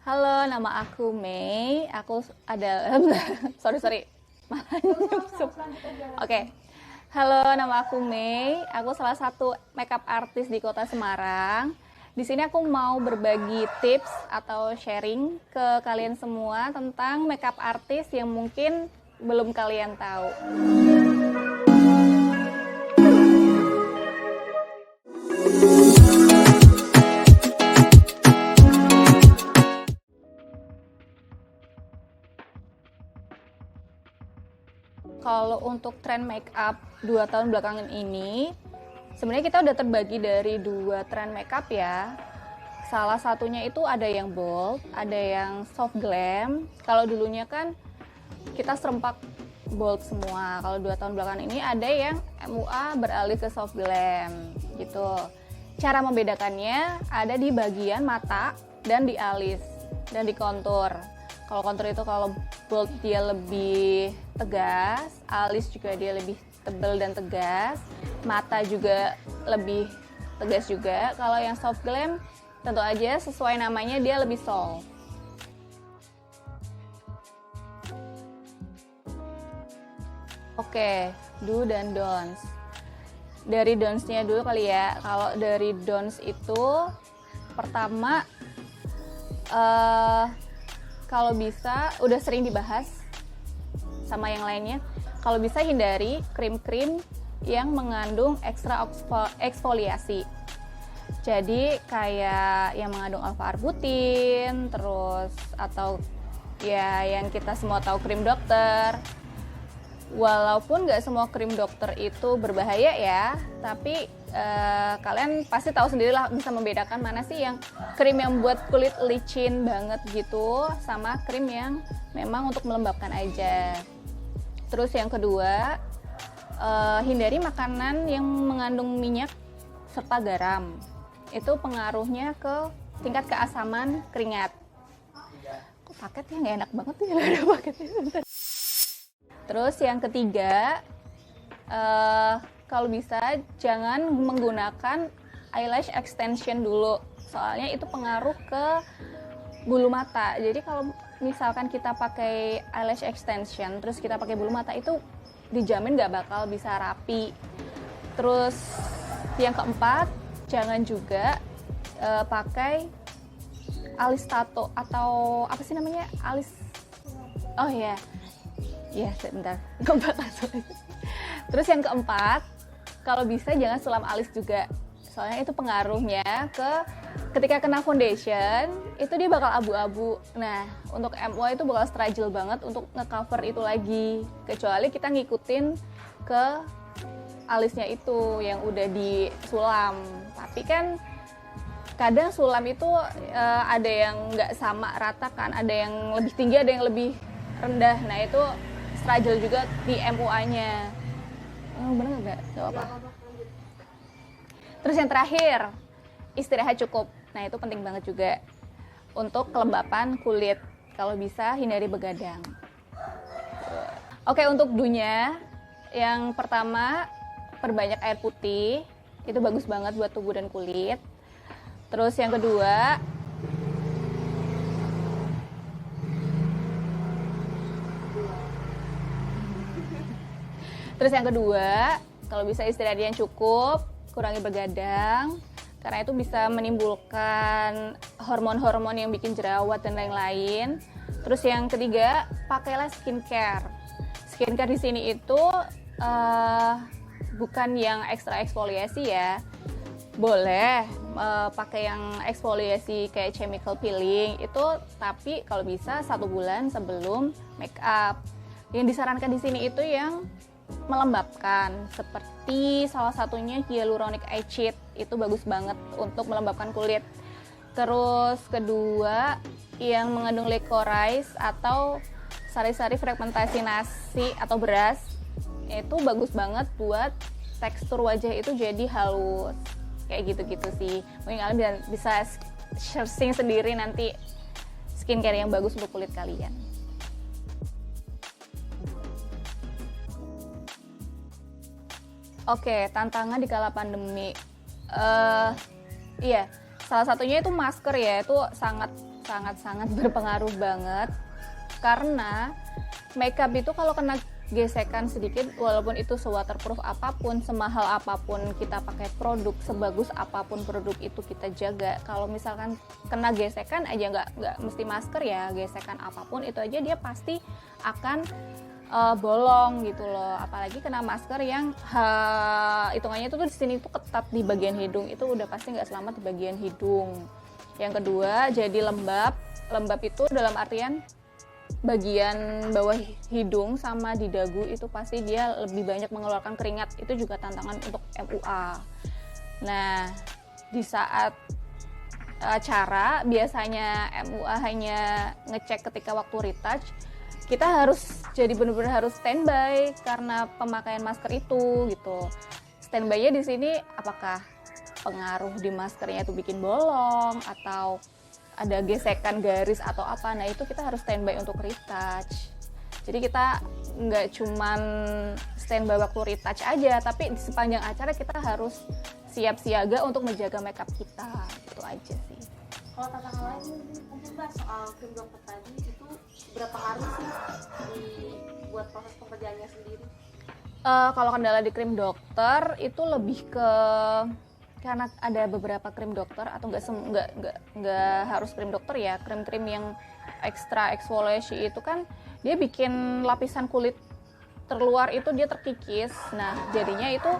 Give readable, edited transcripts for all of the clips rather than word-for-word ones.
Halo, nama aku Mei. Aku ada sorry. Malah nyusup. Oke. Halo, nama aku Mei. Aku salah satu makeup artis di Kota Semarang. Di sini aku mau berbagi tips atau sharing ke kalian semua tentang makeup artis yang mungkin belum kalian tahu. Kalau untuk tren makeup 2 tahun belakangan ini, sebenarnya kita udah terbagi dari 2 tren makeup ya. Salah satunya itu ada yang bold, ada yang soft glam. Kalau dulunya kan kita serempak bold semua. Kalau 2 tahun belakangan ini ada yang MUA beralih ke soft glam gitu. Cara membedakannya ada di bagian mata dan di alis dan di kontur. Kalau kontur itu kalau bold dia lebih tegas, alis juga dia lebih tebal dan tegas, mata juga lebih tegas juga. Kalau yang soft glam tentu aja sesuai namanya dia lebih soft. Oke, do dan don'ts. Dari don'ts-nya dulu kali ya. Kalau dari don'ts itu pertama kalau bisa, udah sering dibahas sama yang lainnya, kalau bisa hindari krim-krim yang mengandung ekstra eksfoliasi. Jadi kayak yang mengandung alpha-arbutin, terus atau ya yang kita semua tahu krim dokter. Walaupun nggak semua krim dokter itu berbahaya ya, tapi kalian pasti tahu sendirilah bisa membedakan mana sih yang krim yang buat kulit licin banget gitu sama krim yang memang untuk melembabkan aja. Terus yang kedua, hindari makanan yang mengandung minyak serta garam. Itu pengaruhnya ke tingkat keasaman keringat. Kok paketnya nggak enak banget ya, ada paketnya. Terus yang ketiga, kalau bisa jangan menggunakan eyelash extension dulu, soalnya itu pengaruh ke bulu mata. Jadi kalau misalkan kita pakai eyelash extension terus kita pakai bulu mata, itu dijamin nggak bakal bisa rapi. Terus yang keempat, jangan juga pakai alis tato atau apa sih namanya, alis, oh ya, sebentar. Terus yang keempat, kalau bisa jangan sulam alis juga. Soalnya itu pengaruhnya ke ketika kena foundation, itu dia bakal abu-abu. Nah, untuk MUA itu bakal struggle banget untuk nge-cover itu lagi. Kecuali kita ngikutin ke alisnya itu yang udah disulam. Tapi kan kadang sulam itu ada yang nggak sama rata kan. Ada yang lebih tinggi, ada yang lebih rendah. Nah, itu struggle juga di MUA-nya. Bener nggak? Gak apa. Terus yang terakhir, istirahat cukup. Nah, itu penting banget juga untuk kelembapan kulit. Kalau bisa hindari begadang. Oke, untuk do-nya, yang pertama, perbanyak air putih. Itu bagus banget buat tubuh dan kulit. Terus yang kedua, kalau bisa istirahat yang cukup, kurangi begadang, karena itu bisa menimbulkan hormon-hormon yang bikin jerawat dan lain-lain. Terus yang ketiga, pakailah skincare. Skincare di sini itu bukan yang ekstra eksfoliasi ya. Boleh pakai yang eksfoliasi kayak chemical peeling itu, tapi kalau bisa 1 bulan sebelum make up. Yang disarankan di sini itu yang melembabkan, seperti salah satunya hyaluronic acid, itu bagus banget untuk melembabkan kulit. Terus kedua, yang mengandung licorice atau sari-sari fermentasi nasi atau beras, itu bagus banget buat tekstur wajah itu jadi halus, kayak gitu-gitu sih. Mungkin kalian bisa searching sendiri nanti skincare yang bagus untuk kulit kalian. Oke, tantangan di kala pandemi. Iya, salah satunya itu masker ya, itu sangat sangat-sangat berpengaruh banget, karena makeup itu kalau kena gesekan sedikit, walaupun itu sewaterproof apapun, semahal apapun kita pakai produk, sebagus apapun produk itu kita jaga, kalau misalkan kena gesekan aja, nggak mesti masker ya, gesekan apapun itu aja dia pasti akan bolong gitu loh. Apalagi kena masker yang hitungannya itu tuh di sini tuh ketat di bagian hidung, itu udah pasti nggak selamat di bagian hidung. Yang kedua, jadi lembab itu dalam artian bagian bawah hidung sama di dagu itu pasti dia lebih banyak mengeluarkan keringat, itu juga tantangan untuk MUA. Nah, di saat acara biasanya MUA hanya ngecek ketika waktu retouch, kita harus jadi benar-benar harus standby karena pemakaian masker itu gitu. Standby-nya di sini apakah pengaruh di maskernya itu bikin bolong atau ada gesekan garis atau apa, nah itu kita harus standby untuk retouch. Jadi kita nggak cuman standby waktu retouch aja, tapi di sepanjang acara kita harus siap siaga untuk menjaga makeup kita. Itu aja sih. Kalau tantangan lain mungkin Mbak soal krim dokter tadi itu berapa hari sih buat proses pekerjaannya sendiri? Kalau kendala di krim dokter itu lebih ke karena ada beberapa krim dokter atau nggak harus krim dokter ya, krim-krim yang extra exfoliation itu kan dia bikin lapisan kulit terluar itu dia terkikis. Nah jadinya itu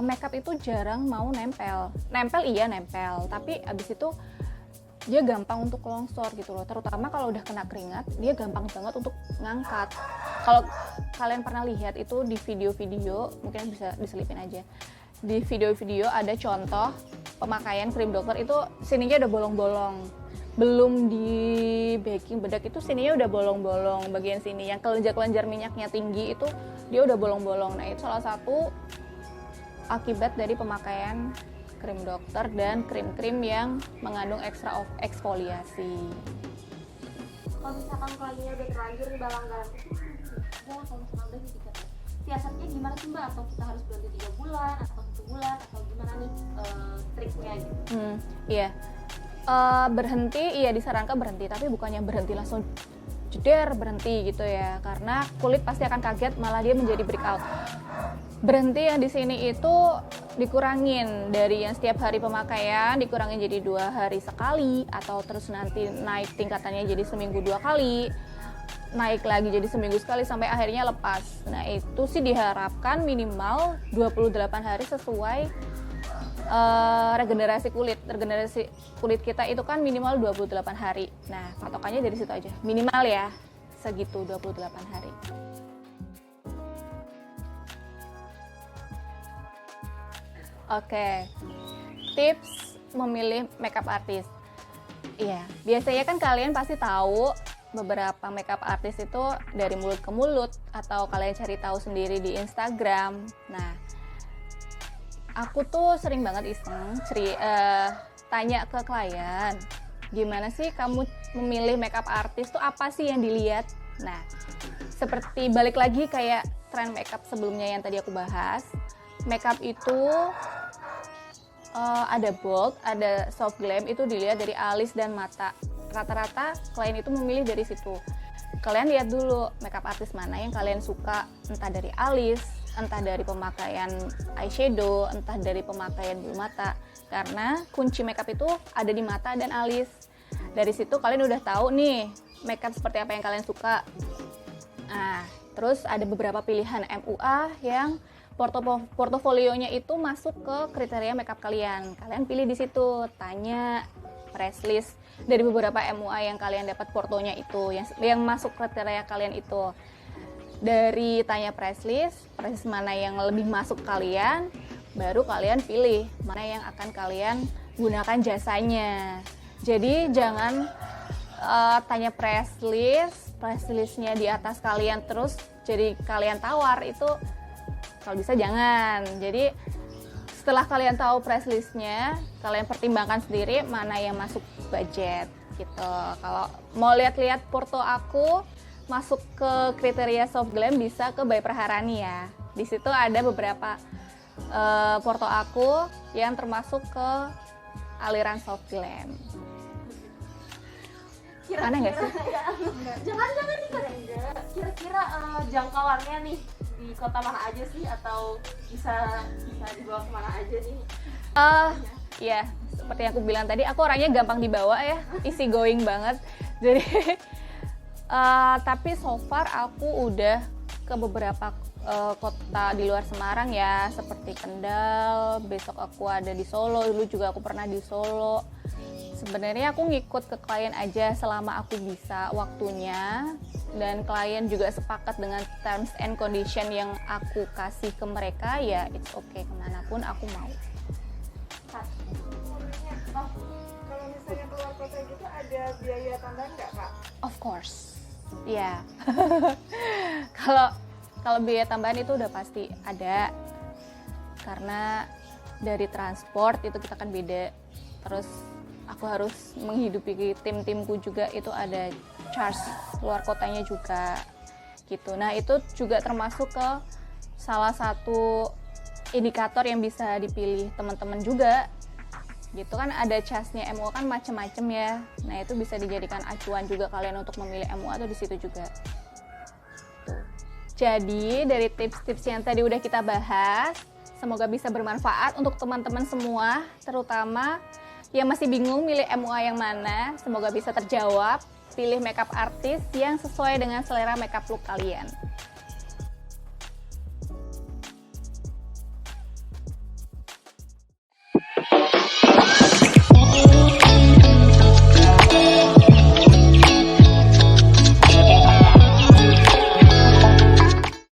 makeup itu jarang mau nempel iya nempel, tapi abis itu dia gampang untuk longsor gitu loh, terutama kalau udah kena keringat dia gampang banget untuk ngangkat. Kalau kalian pernah lihat itu di video-video, mungkin bisa diselipin aja, di video-video ada contoh pemakaian krim dokter itu sininya udah bolong-bolong, belum di baking bedak itu sininya udah bolong-bolong, bagian sini yang kelenjar-kelenjar minyaknya tinggi itu dia udah bolong-bolong. Nah itu salah satu akibat dari pemakaian krim dokter dan krim-krim yang mengandung ekstra eksfoliasi. Kalau misalkan kliennya udah terlanjur nih langganan itu kalau misalkan udah ditiket, siasatnya gimana sih Mbak? Atau kita harus berhenti 3 bulan atau 1 bulan atau gimana nih triknya gitu? Iya, berhenti, iya disarankan berhenti, tapi bukannya berhenti langsung jeder berhenti gitu ya, karena kulit pasti akan kaget malah dia menjadi breakout. Berhenti yang di sini itu dikurangin dari yang setiap hari pemakaian, dikurangin jadi 2 hari sekali, atau terus nanti naik tingkatannya jadi seminggu 2 kali, naik lagi jadi seminggu sekali sampai akhirnya lepas. Nah itu sih diharapkan minimal 28 hari sesuai regenerasi kulit kita itu kan minimal 28 hari. Nah patokannya dari situ aja, minimal ya segitu 28 hari. Oke, tips memilih makeup artist. Iya, biasanya kan kalian pasti tahu beberapa makeup artist itu dari mulut ke mulut, atau kalian cari tahu sendiri di Instagram. Nah, aku tuh sering banget iseng tanya ke klien, gimana sih kamu memilih makeup artist tuh, apa sih yang dilihat? Nah, seperti balik lagi kayak tren makeup sebelumnya yang tadi aku bahas. Makeup itu ada bold, ada soft glam, itu dilihat dari alis dan mata. Rata-rata klien itu memilih dari situ. Kalian lihat dulu makeup artist mana yang kalian suka, entah dari alis, entah dari pemakaian eyeshadow, entah dari pemakaian bulu mata. Karena kunci makeup itu ada di mata dan alis. Dari situ kalian udah tahu nih makeup seperti apa yang kalian suka. Nah, terus ada beberapa pilihan MUA yang portofolionya itu masuk ke kriteria makeup kalian. Kalian pilih di situ, tanya press list dari beberapa MUA yang kalian dapat portonya itu, yang masuk kriteria kalian itu. Dari tanya press list mana yang lebih masuk kalian, baru kalian pilih mana yang akan kalian gunakan jasanya. Jadi jangan tanya press listnya di atas kalian terus jadi kalian tawar, itu kalau bisa jangan. Jadi setelah kalian tahu press listnya, kalian pertimbangkan sendiri mana yang masuk budget gitu. Kalau mau lihat-lihat porto aku masuk ke kriteria soft glam, bisa ke By Praharani ya. Di situ ada beberapa porto aku yang termasuk ke aliran soft glam. Aneh nggak sih? Jangan-jangan nih kan enggak. Kira-kira jangkauannya nih di kota mana aja sih, atau bisa dibawa kemana aja nih? Ya, seperti yang aku bilang tadi, aku orangnya gampang dibawa ya, easy going banget. Jadi, tapi so far aku udah ke beberapa kota di luar Semarang ya, seperti Kendal, besok aku ada di Solo, dulu juga aku pernah di Solo. Sebenarnya aku ngikut ke klien aja selama aku bisa waktunya, dan klien juga sepakat dengan terms and condition yang aku kasih ke mereka, ya it's okay, kemanapun aku mau. Kalau misalnya keluar kota gitu ada biaya tambahan nggak, Kak? Of course, ya. Kalau biaya tambahan itu udah pasti ada, karena dari transport itu kita kan beda. Terus aku harus menghidupi tim-timku juga, itu ada charge luar kotanya juga gitu. Nah itu juga termasuk ke salah satu indikator yang bisa dipilih teman-teman juga gitu kan. Ada charge-nya MUA kan macem-macem ya, nah itu bisa dijadikan acuan juga kalian untuk memilih MUA tuh di situ juga. Jadi dari tips-tips yang tadi udah kita bahas, semoga bisa bermanfaat untuk teman-teman semua, terutama yang masih bingung milih MUA yang mana. Semoga bisa terjawab, pilih makeup artis yang sesuai dengan selera makeup look kalian.